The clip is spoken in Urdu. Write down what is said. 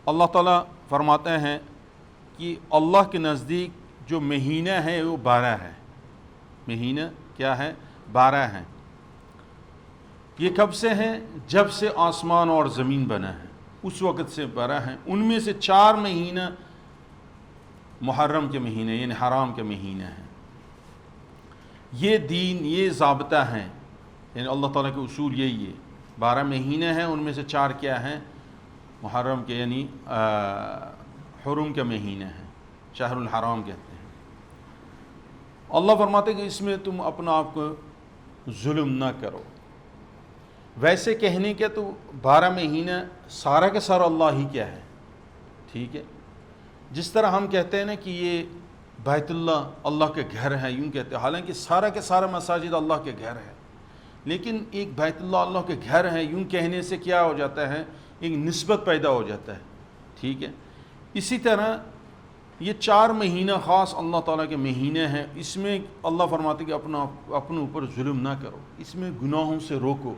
اللہ تعالیٰ فرماتے ہیں کہ اللہ کے نزدیک جو مہینہ ہے وہ 12 ہے. مہینہ کیا ہے؟ 12 ہیں. یہ کب سے ہیں؟ جب سے آسمان اور زمین بنا ہے اس وقت سے 12 ہیں. ان میں سے 4 مہینہ محرم کے مہینے یعنی حرام کے مہینے ہیں. یہ دین، یہ ضابطہ ہیں، یعنی اللہ تعالیٰ کے اصول یہی ہے. 12 مہینے ہیں، ان میں سے 4 کیا ہیں؟ محرم کے یعنی حرم کے مہینے ہیں، شہر الحرام کہتے ہیں. اللہ فرماتے کہ اس میں تم اپنا آپ کو ظلم نہ کرو. ویسے کہنے کے تو 12 مہینہ سارا کا سارا اللہ ہی کیا ہے، ٹھیک ہے. جس طرح ہم کہتے ہیں نا کہ یہ بیت اللہ اللہ کے گھر ہے، یوں کہتے ہیں، حالانکہ سارا کے سارا مساجد اللہ کے گھر ہے، لیکن ایک بیت اللہ کے گھر ہے یوں کہنے سے کیا ہو جاتا ہے؟ ایک نسبت پیدا ہو جاتا ہے، ٹھیک ہے. اسی طرح یہ 4 مہینہ خاص اللہ تعالیٰ کے مہینے ہیں. اس میں اللہ فرماتے کہ اپنے اوپر ظلم نہ کرو، اس میں گناہوں سے روکو.